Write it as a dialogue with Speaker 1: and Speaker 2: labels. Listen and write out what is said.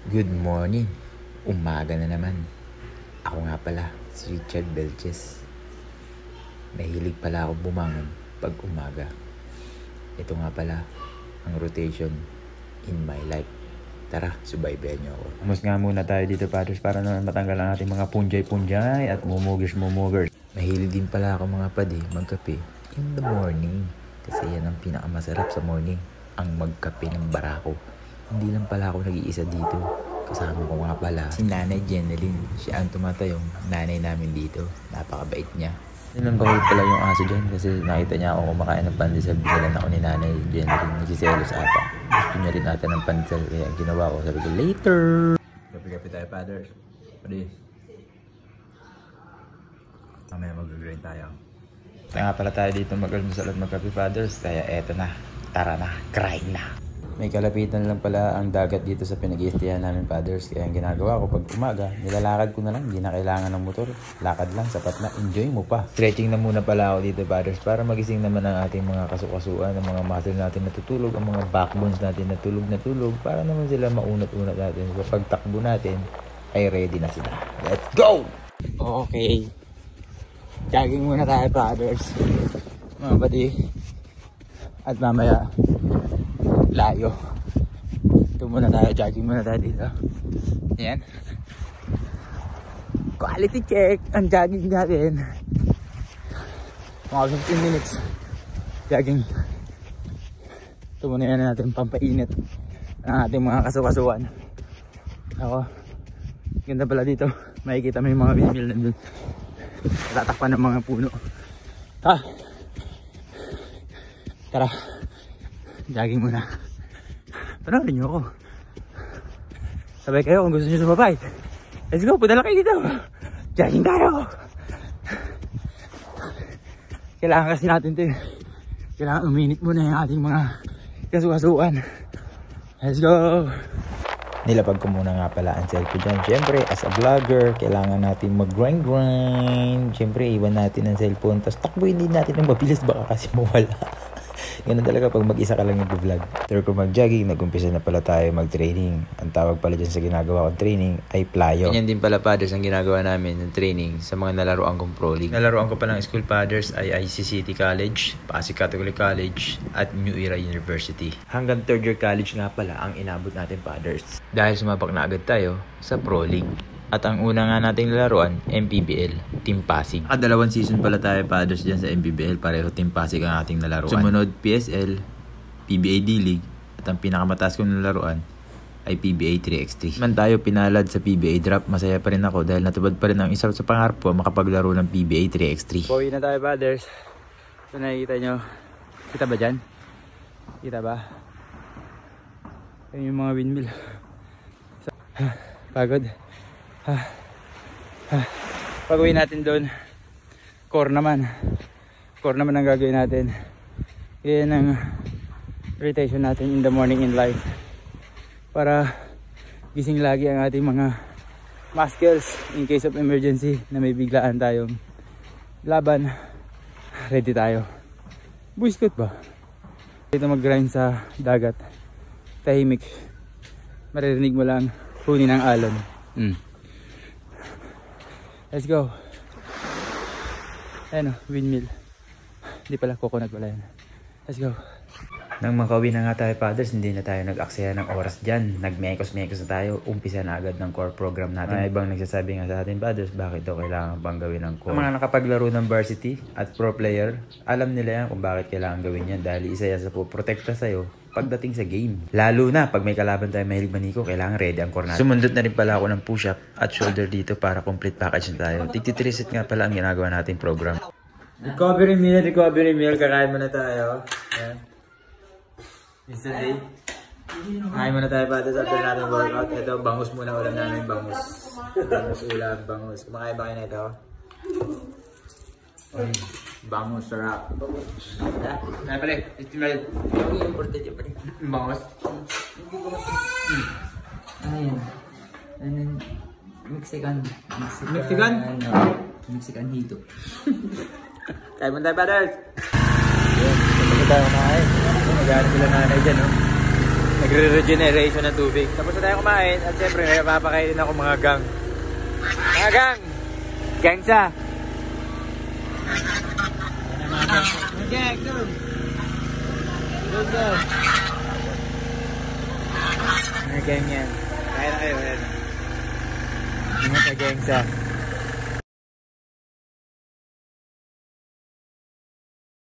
Speaker 1: Good morning. Umaga na naman. Ako nga pala, si Richard Belches. Mahilig pala ako bumangon pag umaga. Ito nga pala ang rotation in my life. Tara, subaybayan niyo ako. Mas nga muna tayo dito, Padders, para naman matanggal ang ating mga punjay-punjay at mumugers. Mahilig din pala ako mga padi magkape in the morning. Kasi yan ang pinakamasarap sa morning, ang magkape ng barako. Hindi lang pala ako nag-iisa dito. Kasama ko nga pala si Nanay Jeneline. Siya ang tumatayong nanay namin dito. Napakabait niya. Nilambahoy pala yung aso dyan kasi nakita niya ako kumakain ng pandesal. Binilan ako ni Nanay Jeneline. Nagsiselos ata. Gusto niya rin ata ng pandesal. Kaya ginawa ko. Sabi ko, later! Kapi-kapi tayo, Padders. Pwede. Mamaya mag-grind tayo. Kaya nga pala tayo dito mag-almusal at magkapi, Padders. Kaya eto na. Tara na. Grind na. May kalapitan lang pala ang dagat dito sa pinag-iistihan namin, Padders. Kaya ang ginagawa ko pag umaga, nilalakad ko na lang. Hindi na kailangan ng motor. Lakad lang, sapat na. Enjoy mo pa. Stretching na muna pala ako dito, Padders, para magising naman ang ating mga kasukasuan, ang mga muscle natin natutulog, ang mga backbones natin na tulog, para naman sila maunat-unat natin. So pagtakbo natin, ay ready na sila. Let's go! Okay. Jogging muna tayo, Padders. Mga pati. At mamaya, layo. Ito muna tayo, jogging muna tayo dito. Ayan. Quality check ang jogging natin. Mga 15 minutes jogging. Ito muna yan natin pampainit ng ating mga kasukasuan. Ako, ganda pala dito. Makikita mo yung mga windmill nandun. Tatakpan ng mga puno. Tara, jogging muna. Panoorin nyo ako. Sabay kayo kung gusto nyo sumabay. Let's go, punta lang kayo dito. Jogging tayo. Kailangan kasi natin ito. Kailangan uminit muna yung ating mga kasukasuan. Let's go. Nilapag ko muna nga pala ang cellphone dyan. Siyempre, as a vlogger, kailangan natin mag-grind. Siyempre, iwan natin ang cellphone. Tapos takbuhin din natin ng mabilis, baka kasi mawala. Ganun talaga pag mag-isa ka lang nag-vlog. After ko mag-jogging, nag-umpisa na pala tayo mag-training. Ang tawag pala dyan sa ginagawa kong training ay playo. Ganyan din pala, Padders, ang ginagawa namin ng training sa mga nalaroan kong Pro League. Nalaroan ko pa ng school, Padders, ay ICCT College, Pasig Catholic College, at New Era University. Hanggang 3rd year college nga pala ang inabot natin, Padders. Dahil sumapak na agad tayo sa Pro League. At ang una nga nating laruan, MPBL, Team Pasig. At 2 season pala tayo, Padders, dyan sa MPBL. Pareho Team Pasig ang ating nalaruan. Sumunod, PSL, PBA D-League. At ang pinakamataas kong nalaruan ay PBA 3x3. Man tayo pinalad sa PBA Drop, masaya pa rin ako dahil natupad pa rin ang isa sa pangarap ko makapaglaro ng PBA 3x3. Pauwi na tayo, Padders. Ito nakikita nyo. Kita ba dyan? Kita ba? Ito yung mga windmill. Pagod. Pag-uwi natin doon, core naman ang gagawin natin. Yan ang rotation natin in the morning in life para gising lagi ang ating mga muscles in case of emergency na may biglaan tayong laban. Ready tayo. Boy Scout ba? Dito mag-grind sa dagat, tahimik, maririnig mo lang huni ng alon. Let's go. Ayan o, windmill. Hindi pala, coconut pala yan. Let's go. Nang makauwi na nga tayo, Padders, hindi na tayo nag-aksaya ng oras dyan. Nag-mekos-mekos na tayo. Umpisa na agad ng core program natin. May ibang nagsasabi nga sa atin, Padders, bakit daw kailangan pang gawin ng core? Ang mga nakapaglaro ng varsity at pro player, alam nila yan kung bakit kailangan gawin yan. Dahil isa yan sa puprotekta sa'yo pagdating sa game. Lalo na pag may kalaban tayo mahilig maniko, kailangan ready ang core natin. Sumundot na rin pala ako ng push-up at shoulder dito para complete package na tayo. Tig-3 set nga pala ang ginagawa nating program. Recovery meal. Kakain muna tayo. Ayan. Mr. Day. Kain muna tayo, Padders, after natin workout. Ito, bangus muna ulam namin. Bangus ulam, bangus. Kumakain ba kayo na ito? Bangus, sarap. Nah, pala, estimate. Yung importante pa rin. Bangus. Ano yan? Mexican hito. Kaya mo tayo, Padders. Tapos tayo kumain. Nag-ano sila nanay dyan, no? Nagre-regeneration ng tubig. Tapos na tayo kumain at syempre kaya papakainin ako mga gang. Mga gang! Gangsa! Gang! Doon! Doon doon! Mga gang yan. Kaya na kayo. Mga ka-gangsa.